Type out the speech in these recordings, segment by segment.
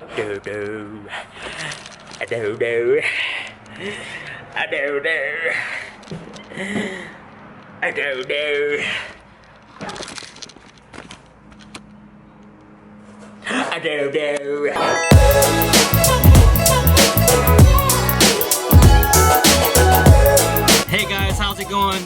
Do do. I do do. I do do. I do do. I do do. Hey guys, how's it going?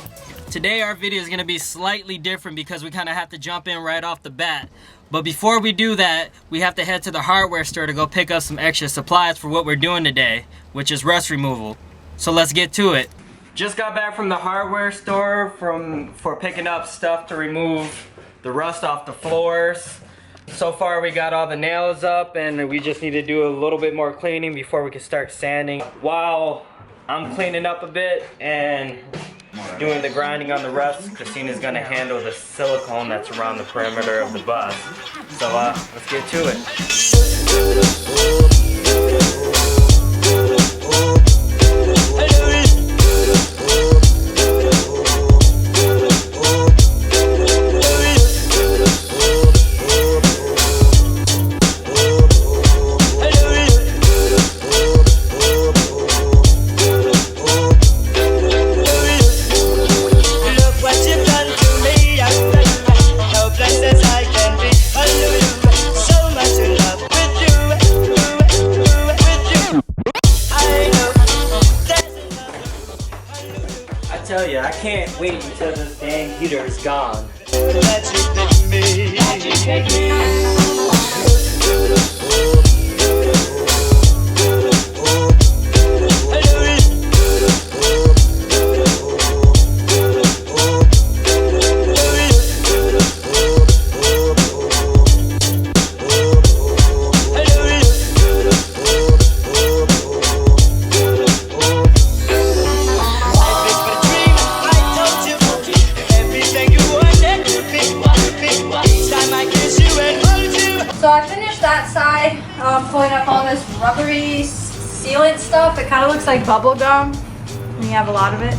Today our video is going to be slightly different because we kind of have to jump in right off the bat. But before we do that, we have to head to the hardware store to go pick up some extra supplies for what we're doing today, which is rust removal. So let's get to it. Just got back from the hardware store for picking up stuff to remove the rust off the floors. So far we got all the nails up and we just need to do a little bit more cleaning before we can start sanding. While I'm cleaning up a bit and doing the grinding on the rust, Christina's gonna handle the silicone that's around the perimeter of the bus. So let's get to it. I can't wait until this dang heater is gone. So I finished that side, pulling up all this rubbery sealant stuff. It kind of looks like bubble gum when you have a lot of it.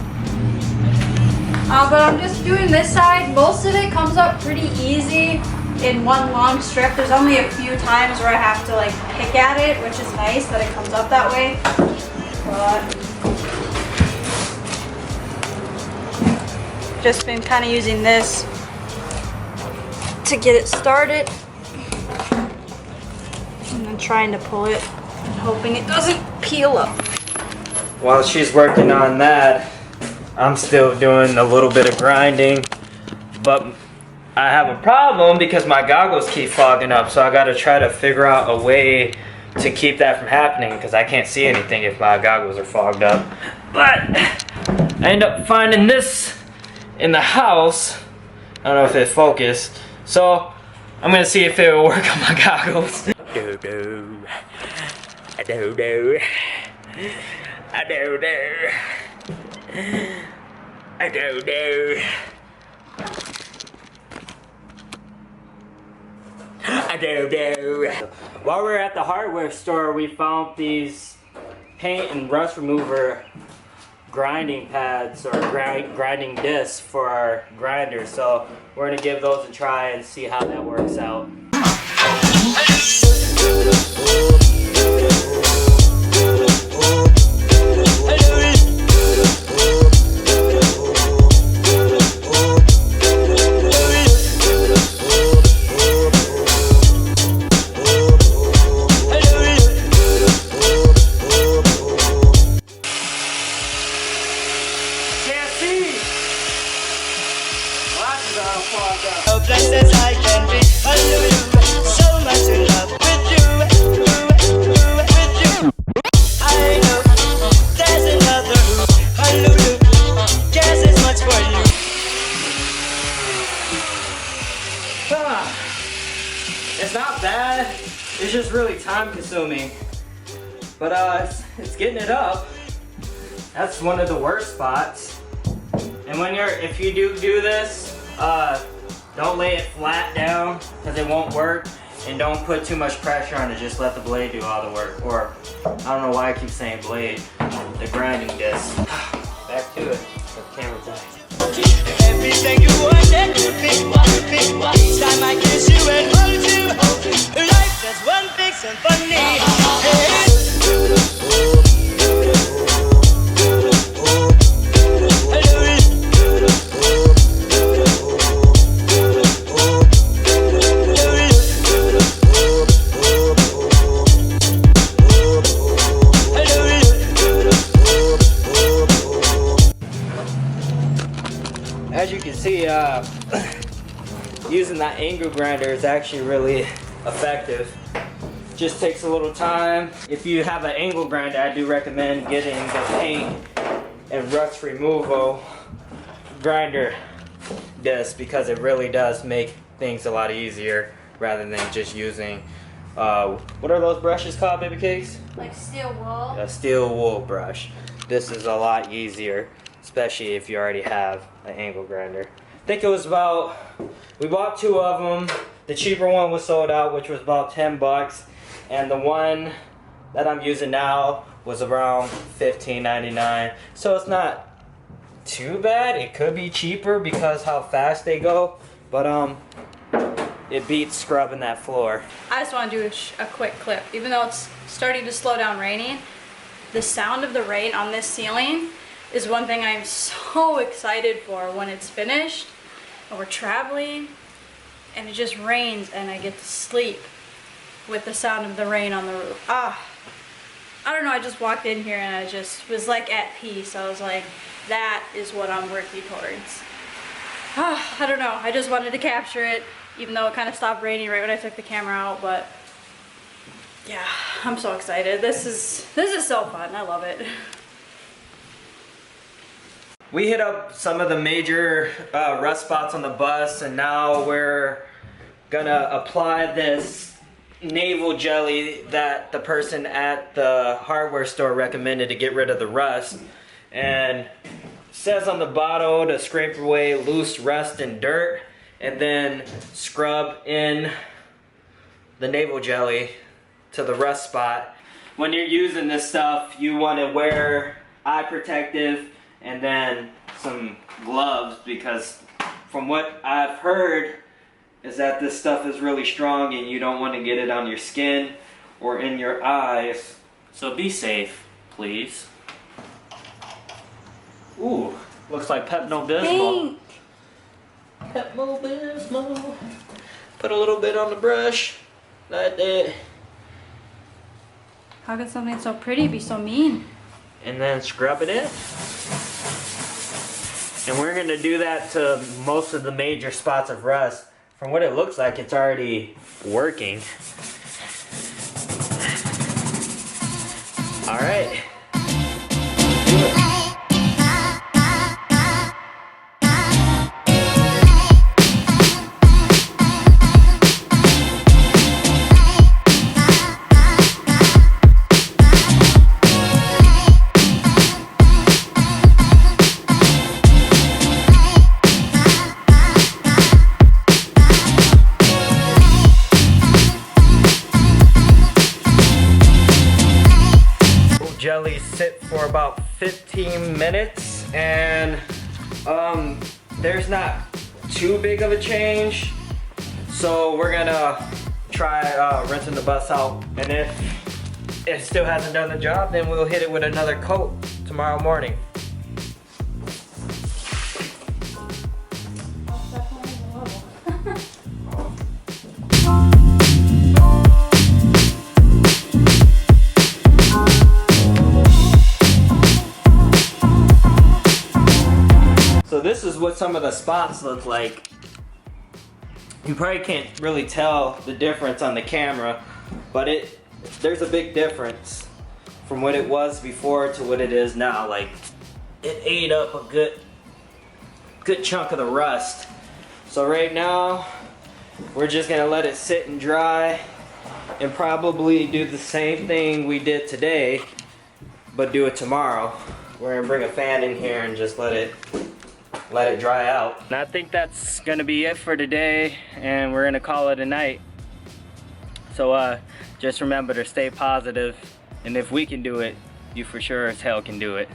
But I'm just doing this side. Most of it comes up pretty easy in one long strip. There's only a few times where I have to like pick at it, which is nice that it comes up that way. But just been kind of using this to get it started. And then trying to pull it and hoping it doesn't peel up. While she's working on that, I'm still doing a little bit of grinding, but I have a problem because my goggles keep fogging up, so I gotta try to figure out a way to keep that from happening because I can't see anything if my goggles are fogged up. But I end up finding this in the house. I don't know if it focused, so I'm gonna see if it will work on my goggles. Do do, I do do, I do do, I do do, I do do. While we were at the hardware store, we found these paint and rust remover grinding pads or grinding discs for our grinders. So we're gonna give those a try and see how that works out. Blessed as I can be, hallelujah, so much in love with you. I know there's another, hallelujah, cares as much for you. It's not bad, it's just really time consuming. But it's getting it up. That's one of the worst spots. And if you do this, don't lay it flat down because it won't work, and don't put too much pressure on it. Just let the blade do all the work. Or I don't know why I keep saying blade, the grinding disc. Back to it. The camera died. Everything you wanted to pick, each time I kiss you and hold you, life just one big symphony. Hey. As you can see, using that angle grinder is actually really effective. Just takes a little time. If you have an angle grinder, I do recommend getting the paint and rust removal grinder disc because it really does make things a lot easier rather than just using what are those brushes called, baby cakes? Like steel wool. A steel wool brush. This is a lot easier, especially if you already have an angle grinder. I think it was about, we bought 2 of them. The cheaper one was sold out, which was about 10 bucks. And the one that I'm using now was around $15.99. So it's not too bad. It could be cheaper because how fast they go. But it beats scrubbing that floor. I just want to do a quick clip. Even though it's starting to slow down raining, the sound of the rain on this ceiling is one thing I'm so excited for when it's finished and we're traveling and it just rains and I get to sleep with the sound of the rain on the roof. I don't know, I just walked in here and I just was like at peace. I was like, that is what I'm working towards. I don't know, I just wanted to capture it even though it kind of stopped raining right when I took the camera out, but yeah, I'm so excited. This is so fun, I love it. We hit up some of the major rust spots on the bus, and now we're gonna apply this naval jelly that the person at the hardware store recommended to get rid of the rust. And it says on the bottle to scrape away loose rust and dirt, and then scrub in the naval jelly to the rust spot. When you're using this stuff, you want to wear eye protective and then some gloves, because from what I've heard is that this stuff is really strong and you don't want to get it on your skin or in your eyes. So be safe, please. Ooh, looks like Pepto-Bismol. Pepto-Bismol. Put a little bit on the brush, like that. How could something so pretty be so mean? And then scrub it in. And we're gonna do that to most of the major spots of rust. From what it looks like, it's already working. All right. Do it. Jelly sit for about 15 minutes, and there's not too big of a change, so we're gonna try rinsing the bus out, and if it still hasn't done the job, then we'll hit it with another coat tomorrow morning. So this is what some of the spots look like. You probably can't really tell the difference on the camera, but there's a big difference from what it was before to what it is now. Like, it ate up a good chunk of the rust. So right now, we're just gonna let it sit and dry and probably do the same thing we did today, but do it tomorrow. We're gonna bring a fan in here and just let it dry out. And I think that's gonna be it for today, and we're gonna call it a night. So just remember to stay positive, and if we can do it, you for sure as hell can do it.